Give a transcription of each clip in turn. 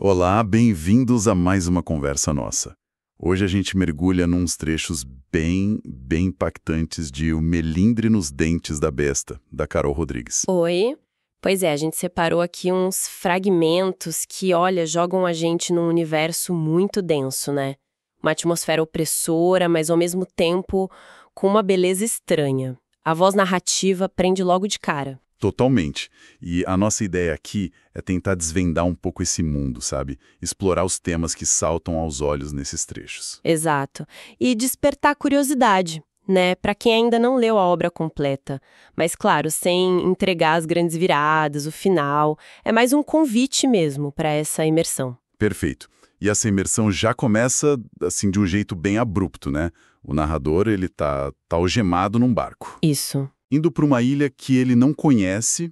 Olá, bem-vindos a mais uma conversa nossa. Hoje a gente mergulha nos trechos bem impactantes de O Melindre nos Dentes da Besta, da Carol Rodrigues. Oi. Pois é, a gente separou aqui uns fragmentos que, olha, jogam a gente num universo muito denso, né? Uma atmosfera opressora, mas ao mesmo tempo com uma beleza estranha. A voz narrativa prende logo de cara. Totalmente. E a nossa ideia aqui é tentar desvendar um pouco esse mundo, sabe? Explorar os temas que saltam aos olhos nesses trechos. Exato. E despertar curiosidade, né? Para quem ainda não leu a obra completa. Mas, claro, sem entregar as grandes viradas, o final. É mais um convite mesmo para essa imersão. Perfeito. E essa imersão já começa, assim, de um jeito bem abrupto, né? O narrador, ele tá algemado num barco, Isso. indo para uma ilha que ele não conhece,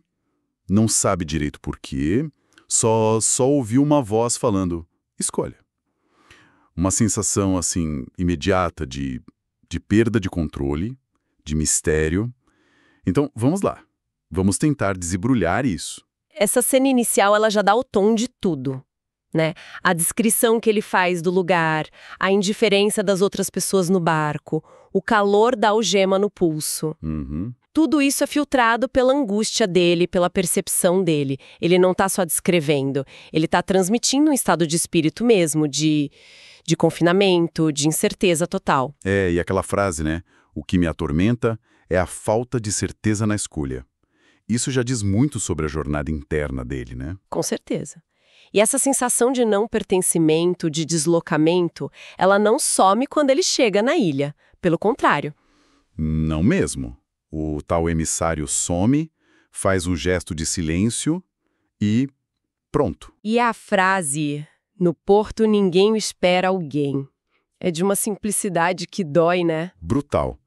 não sabe direito por quê, só ouviu uma voz falando, escolha. Uma sensação, assim, imediata de perda de controle, de mistério. Então, vamos lá. Vamos tentar desembrulhar isso. Essa cena inicial, ela já dá o tom de tudo, né? A descrição que ele faz do lugar, a indiferença das outras pessoas no barco, o calor da algema no pulso. Uhum. Tudo isso é filtrado pela angústia dele, pela percepção dele. Ele não está só descrevendo, ele está transmitindo um estado de espírito mesmo, de confinamento, de incerteza total. E aquela frase, né? O que me atormenta é a falta de certeza na escolha. Isso já diz muito sobre a jornada interna dele, né? Com certeza. E essa sensação de não pertencimento, de deslocamento, ela não some quando ele chega na ilha. Pelo contrário. Não mesmo. O tal emissário some, faz um gesto de silêncio e pronto. E a frase, no porto ninguém espera alguém, é de uma simplicidade que dói, né? Brutal.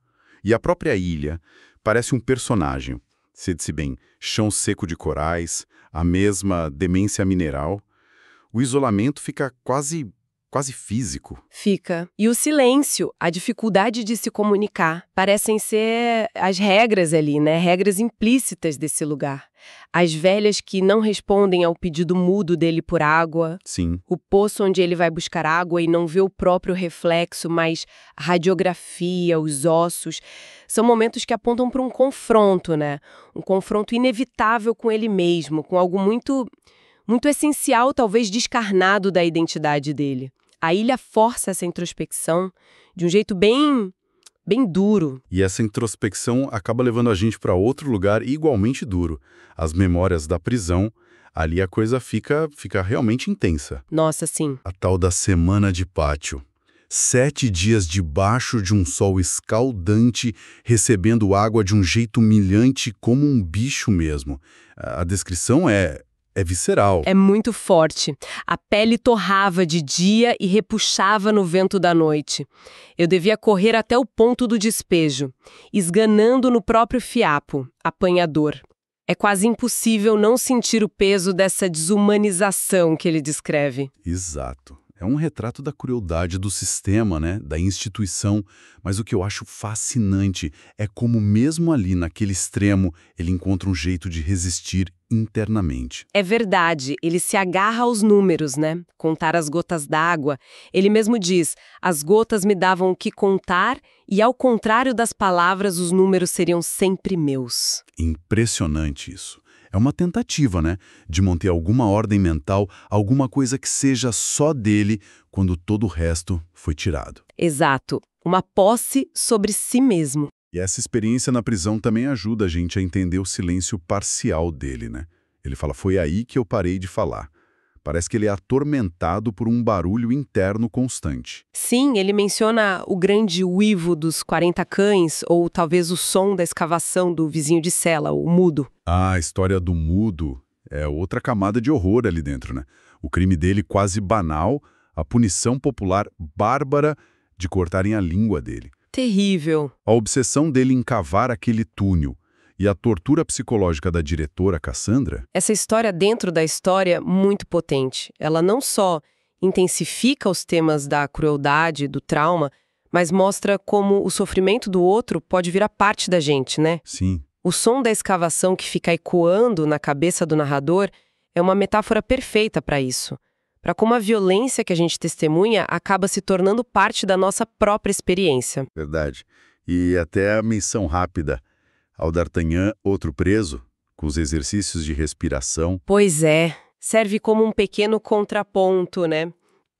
E a própria ilha parece um personagem. Se disse bem, chão seco de corais, a mesma demência mineral. O isolamento fica quase físico. Fica. E o silêncio, a dificuldade de se comunicar, parecem ser as regras ali, né? Regras implícitas desse lugar. As velhas que não respondem ao pedido mudo dele por água. Sim. O poço onde ele vai buscar água e não vê o próprio reflexo, mas a radiografia, os ossos. São momentos que apontam para um confronto, né? Um confronto inevitável com ele mesmo, com algo muito essencial, talvez descarnado da identidade dele. A ilha força essa introspecção de um jeito bem duro. E essa introspecção acaba levando a gente para outro lugar igualmente duro. As memórias da prisão, ali a coisa fica realmente intensa. Nossa, sim. A tal da semana de pátio. 7 dias debaixo de um sol escaldante, recebendo água de um jeito humilhante como um bicho mesmo. A descrição é visceral. É muito forte. A pele torrava de dia e repuxava no vento da noite. Eu devia correr até o ponto do despejo, esganando no próprio fiapo, apanhador. É quase impossível não sentir o peso dessa desumanização que ele descreve. Exato. É um retrato da crueldade do sistema, né? Da instituição. Mas o que eu acho fascinante é como mesmo ali naquele extremo ele encontra um jeito de resistir internamente. É verdade, ele se agarra aos números, né? Contar as gotas d'água. Ele mesmo diz, as gotas me davam o que contar e ao contrário das palavras, os números seriam sempre meus. Impressionante isso. É uma tentativa, né, de manter alguma ordem mental, alguma coisa que seja só dele, quando todo o resto foi tirado. Exato. Uma posse sobre si mesmo. E essa experiência na prisão também ajuda a gente a entender o silêncio parcial dele, né? Ele fala, foi aí que eu parei de falar. Parece que ele é atormentado por um barulho interno constante. Sim, ele menciona o grande uivo dos 40 cães, ou talvez o som da escavação do vizinho de cela, o mudo. A história do mudo é outra camada de horror ali dentro, né? O crime dele quase banal, a punição popular bárbara de cortarem a língua dele. Terrível. A obsessão dele em cavar aquele túnel e a tortura psicológica da diretora Cassandra. Essa história dentro da história, muito potente. Ela não só intensifica os temas da crueldade, do trauma, mas mostra como o sofrimento do outro pode virar parte da gente, né? Sim. O som da escavação que fica ecoando na cabeça do narrador é uma metáfora perfeita para isso. para como a violência que a gente testemunha acaba se tornando parte da nossa própria experiência. Verdade. E até a menção rápida ao D'Artagnan, outro preso, com os exercícios de respiração. Pois é, serve como um pequeno contraponto, né?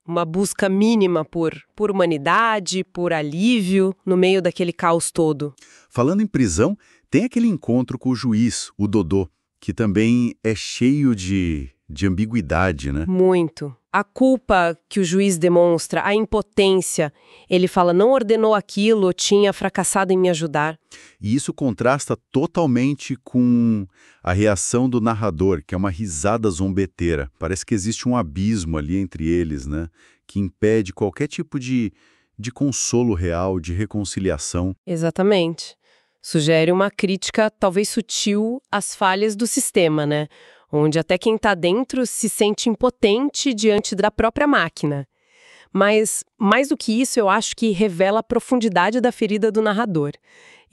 Uma busca mínima por humanidade, por alívio, no meio daquele caos todo. Falando em prisão, tem aquele encontro com o juiz, o Dodô, que também é cheio de ambiguidade, né? Muito. A culpa que o juiz demonstra, a impotência, ele fala, não ordenou aquilo, tinha fracassado em me ajudar. E isso contrasta totalmente com a reação do narrador, que é uma risada zombeteira. Parece que existe um abismo ali entre eles, né? Que impede qualquer tipo de consolo real, de reconciliação. Exatamente. Sugere uma crítica talvez sutil às falhas do sistema, né? Onde até quem está dentro se sente impotente diante da própria máquina. Mas, mais do que isso, eu acho que revela a profundidade da ferida do narrador.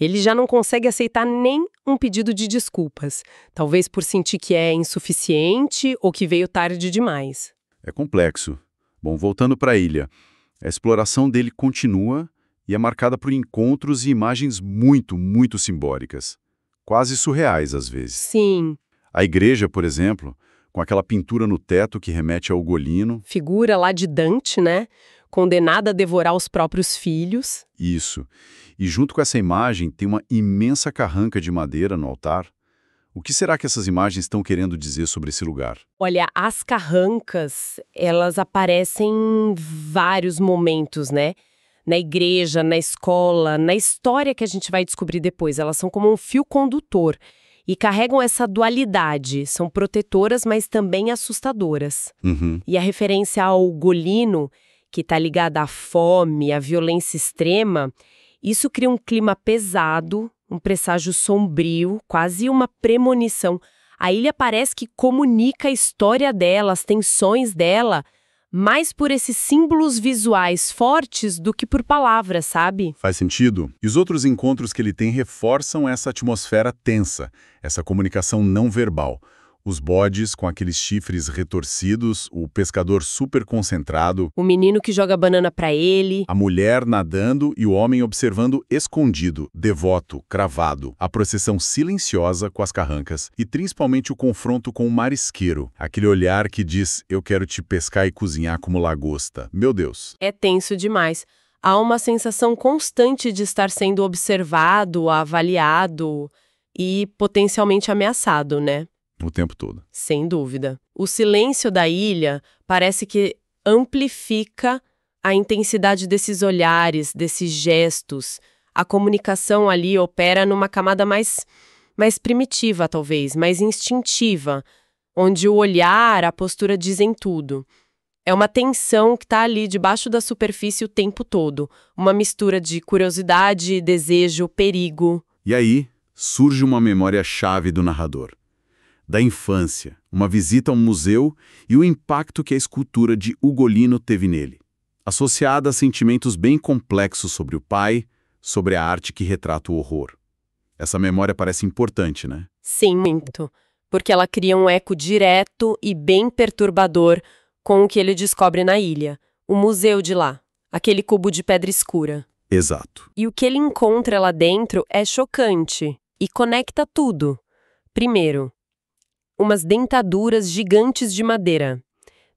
Ele já não consegue aceitar nem um pedido de desculpas, talvez por sentir que é insuficiente ou que veio tarde demais. É complexo. Bom, voltando para a ilha, a exploração dele continua e é marcada por encontros e imagens muito, muito simbólicas. Quase surreais, às vezes. Sim. A igreja, por exemplo, com aquela pintura no teto que remete ao Ugolino. Figura lá de Dante, né? Condenada a devorar os próprios filhos. Isso. E junto com essa imagem tem uma imensa carranca de madeira no altar. O que será que essas imagens estão querendo dizer sobre esse lugar? Olha, as carrancas, elas aparecem em vários momentos, né? Na igreja, na escola, na história que a gente vai descobrir depois. Elas são como um fio condutor e carregam essa dualidade. São protetoras, mas também assustadoras. E a referência ao Ugolino, que está ligada à fome, à violência extrema, isso cria um clima pesado, um presságio sombrio, quase uma premonição. A ilha parece que comunica a história dela, as tensões dela, mais por esses símbolos visuais fortes do que por palavras, sabe? Faz sentido. E os outros encontros que ele tem reforçam essa atmosfera tensa, essa comunicação não verbal. Os bodes com aqueles chifres retorcidos, o pescador super concentrado, O menino que joga banana pra ele. a mulher nadando e o homem observando escondido, devoto, cravado, a procissão silenciosa com as carrancas e principalmente o confronto com o marisqueiro, aquele olhar que diz, eu quero te pescar e cozinhar como lagosta. Meu Deus. É tenso demais. Há uma sensação constante de estar sendo observado, avaliado e potencialmente ameaçado, né? O tempo todo. Sem dúvida. O silêncio da ilha parece que amplifica a intensidade desses olhares, desses gestos. A comunicação ali opera numa camada mais primitiva, talvez, mais instintiva, onde o olhar, a postura dizem tudo. É uma tensão que está ali debaixo da superfície o tempo todo. Uma mistura de curiosidade, desejo, perigo. E aí surge uma memória-chave do narrador. Da infância, uma visita ao museu e o impacto que a escultura de Ugolino teve nele, associada a sentimentos bem complexos sobre o pai, sobre a arte que retrata o horror. Essa memória parece importante, né? Sim, muito. Porque ela cria um eco direto e bem perturbador com o que ele descobre na ilha. O museu de lá, aquele cubo de pedra escura. Exato. E o que ele encontra lá dentro é chocante e conecta tudo. Primeiro, umas dentaduras gigantes de madeira.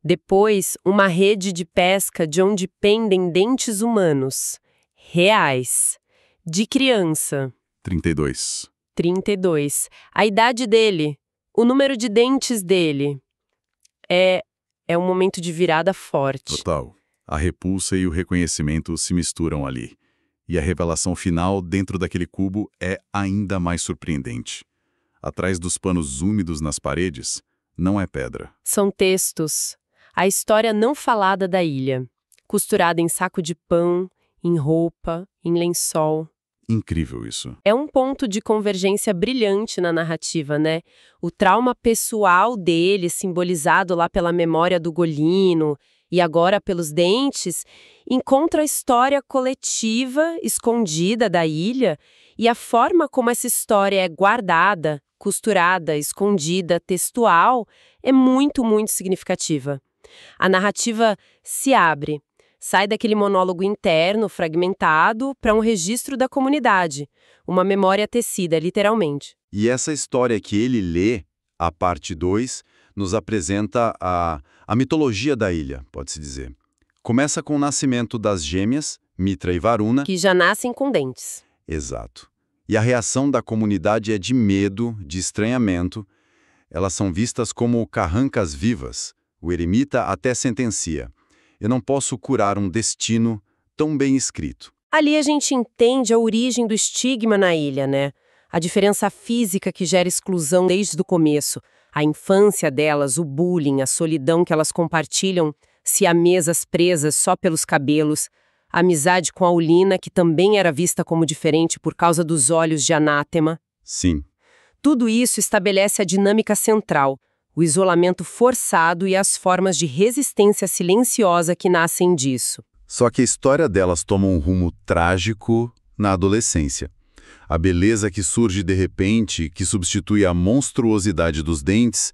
Depois, uma rede de pesca de onde pendem dentes humanos. Reais. De criança. 32. 32. A idade dele. O número de dentes dele. É um momento de virada forte. Total. A repulsa e o reconhecimento se misturam ali. E a revelação final dentro daquele cubo é ainda mais surpreendente. Atrás dos panos úmidos nas paredes, não é pedra. São textos. A história não falada da ilha. Costurada em saco de pão, em roupa, em lençol. Incrível isso. É um ponto de convergência brilhante na narrativa, né? O trauma pessoal dele, simbolizado lá pela memória do Ugolino e agora pelos dentes, encontra a história coletiva, escondida da ilha, e a forma como essa história é guardada, costurada, escondida, textual, é muito, muito significativa. A narrativa se abre, sai daquele monólogo interno, fragmentado, para um registro da comunidade, uma memória tecida, literalmente. E essa história que ele lê, a parte 2, nos apresenta a mitologia da ilha, pode-se dizer. Começa com o nascimento das gêmeas, Mitra e Varuna. Que já nascem com dentes. Exato. E a reação da comunidade é de medo, de estranhamento. Elas são vistas como carrancas vivas. O eremita até sentencia: eu não posso curar um destino tão bem escrito. Ali a gente entende a origem do estigma na ilha, né? A diferença física que gera exclusão desde o começo, a infância delas, o bullying, a solidão que elas compartilham, siamesas presas só pelos cabelos, a amizade com a Aulina, que também era vista como diferente por causa dos olhos de anátema. Sim. Tudo isso estabelece a dinâmica central, o isolamento forçado e as formas de resistência silenciosa que nascem disso. Só que a história delas toma um rumo trágico na adolescência. A beleza que surge de repente, que substitui a monstruosidade dos dentes,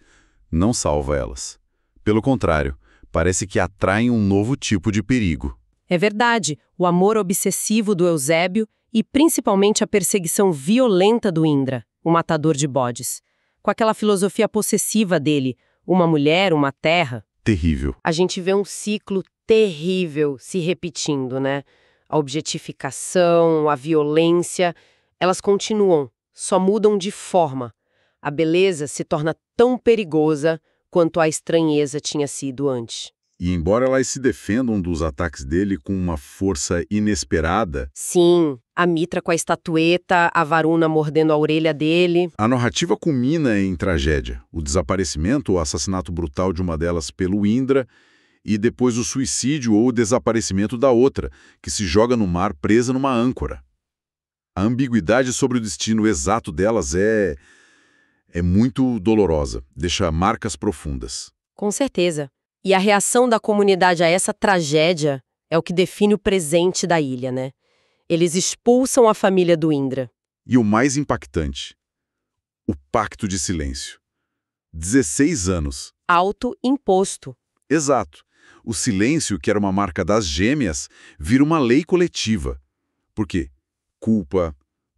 não salva elas. Pelo contrário, parece que atraem um novo tipo de perigo. É verdade, o amor obsessivo do Eusébio e principalmente a perseguição violenta do Indra, o matador de bodes. Com aquela filosofia possessiva dele, uma mulher, uma terra. Terrível. A gente vê um ciclo terrível se repetindo, né? A objetificação, a violência, elas continuam, só mudam de forma. A beleza se torna tão perigosa quanto a estranheza tinha sido antes. E embora elas se defendam dos ataques dele com uma força inesperada, Sim, a Mitra com a estatueta, a Varuna mordendo a orelha dele. a narrativa culmina em tragédia. O desaparecimento ou assassinato brutal de uma delas pelo Indra e depois o suicídio ou o desaparecimento da outra, que se joga no mar presa numa âncora. A ambiguidade sobre o destino exato delas é muito dolorosa, deixa marcas profundas. Com certeza. E a reação da comunidade a essa tragédia é o que define o presente da ilha, né? Eles expulsam a família do Indra. E o mais impactante, o pacto de silêncio. 16 anos. Autoimposto. Exato. O silêncio, que era uma marca das gêmeas, vira uma lei coletiva. Por quê? Culpa,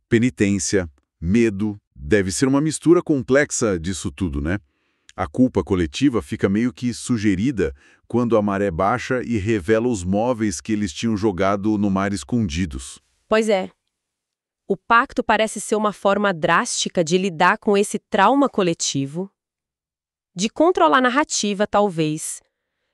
penitência, medo. Deve ser uma mistura complexa disso tudo, né? A culpa coletiva fica meio que sugerida quando a maré baixa e revela os móveis que eles tinham jogado no mar escondidos. Pois é. O pacto parece ser uma forma drástica de lidar com esse trauma coletivo, de controlar a narrativa, talvez,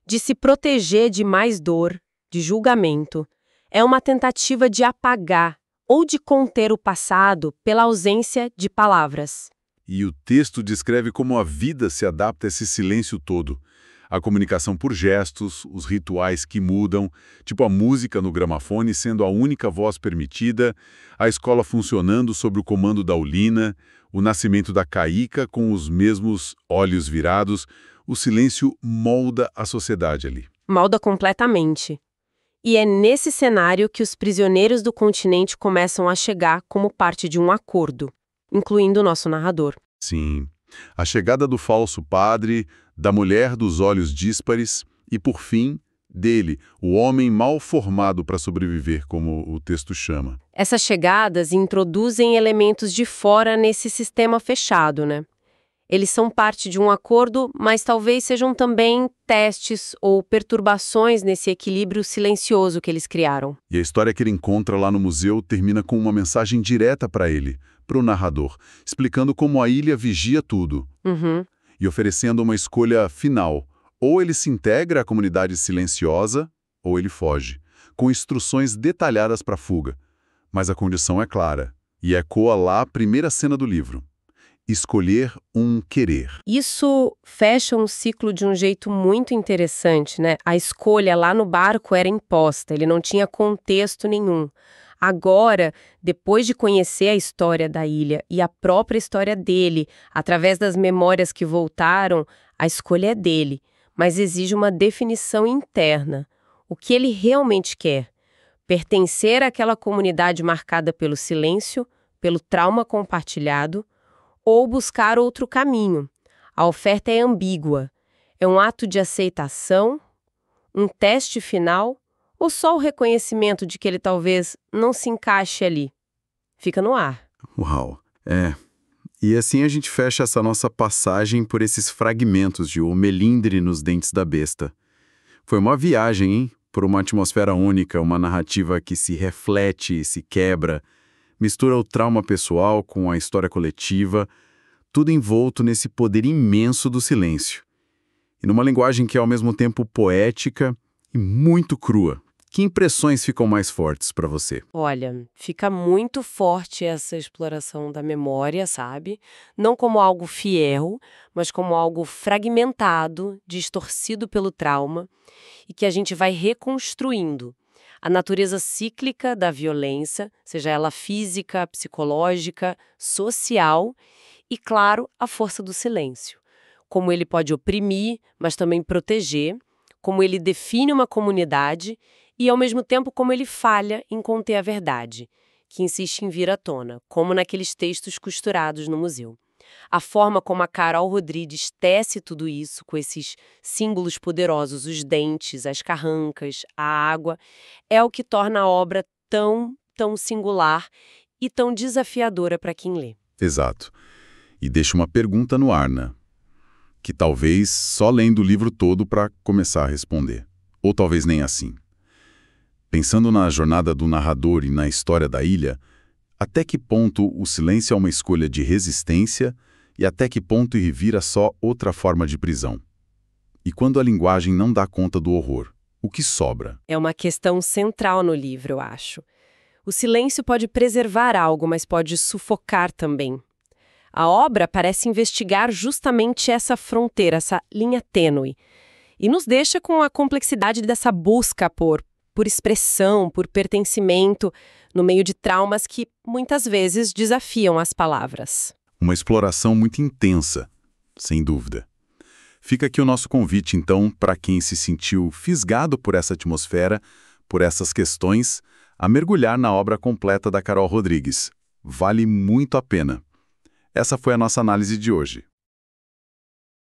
de se proteger de mais dor, de julgamento. É uma tentativa de apagar ou de conter o passado pela ausência de palavras. E o texto descreve como a vida se adapta a esse silêncio todo. A comunicação por gestos, os rituais que mudam, tipo a música no gramafone sendo a única voz permitida, a escola funcionando sob o comando da Aulina, o nascimento da Caíca com os mesmos olhos virados, o silêncio molda a sociedade ali. Molda completamente. E é nesse cenário que os prisioneiros do continente começam a chegar como parte de um acordo, incluindo o nosso narrador. Sim. A chegada do falso padre, da mulher dos olhos díspares e, por fim, dele, o homem mal formado para sobreviver, como o texto chama. Essas chegadas introduzem elementos de fora nesse sistema fechado, né? Eles são parte de um acordo, mas talvez sejam também testes ou perturbações nesse equilíbrio silencioso que eles criaram. E a história que ele encontra lá no museu termina com uma mensagem direta para ele, para o narrador, explicando como a ilha vigia tudo e oferecendo uma escolha final. Ou ele se integra à comunidade silenciosa, ou ele foge, com instruções detalhadas para a fuga. Mas a condição é clara, e ecoa lá a primeira cena do livro. Escolher um querer. Isso fecha um ciclo de um jeito muito interessante, né? A escolha lá no barco era imposta, ele não tinha contexto nenhum. Agora, depois de conhecer a história da ilha e a própria história dele, através das memórias que voltaram, a escolha é dele, mas exige uma definição interna. O que ele realmente quer? Pertencer àquela comunidade marcada pelo silêncio, pelo trauma compartilhado, ou buscar outro caminho. A oferta é ambígua. É um ato de aceitação? Um teste final? Ou só o reconhecimento de que ele talvez não se encaixe ali? Fica no ar. Uau, é. E assim a gente fecha essa nossa passagem por esses fragmentos de O Melindre nos Dentes da Besta. Foi uma viagem, hein? Por uma atmosfera única, uma narrativa que se reflete e se quebra, mistura o trauma pessoal com a história coletiva, tudo envolto nesse poder imenso do silêncio. E numa linguagem que é ao mesmo tempo poética e muito crua. Que impressões ficam mais fortes para você? Olha, fica muito forte essa exploração da memória, sabe? Não como algo fiel, mas como algo fragmentado, distorcido pelo trauma, e que a gente vai reconstruindo. A natureza cíclica da violência, seja ela física, psicológica, social, e, claro, a força do silêncio. Como ele pode oprimir, mas também proteger, como ele define uma comunidade e, ao mesmo tempo, como ele falha em conter a verdade, que insiste em vir à tona, como naqueles textos costurados no museu. A forma como a Carol Rodrigues tece tudo isso, com esses símbolos poderosos, os dentes, as carrancas, a água, é o que torna a obra tão singular e tão desafiadora para quem lê. Exato. E deixa uma pergunta no ar, né? Que talvez só lendo o livro todo para começar a responder. Ou talvez nem assim. Pensando na jornada do narrador e na história da ilha, até que ponto o silêncio é uma escolha de resistência e até que ponto ele vira só outra forma de prisão? E quando a linguagem não dá conta do horror, o que sobra? É uma questão central no livro, eu acho. O silêncio pode preservar algo, mas pode sufocar também. A obra parece investigar justamente essa fronteira, essa linha tênue, e nos deixa com a complexidade dessa busca por expressão, por pertencimento, no meio de traumas que muitas vezes desafiam as palavras. Uma exploração muito intensa, sem dúvida. Fica aqui o nosso convite, então, para quem se sentiu fisgado por essa atmosfera, por essas questões, a mergulhar na obra completa da Carol Rodrigues. Vale muito a pena. Essa foi a nossa análise de hoje.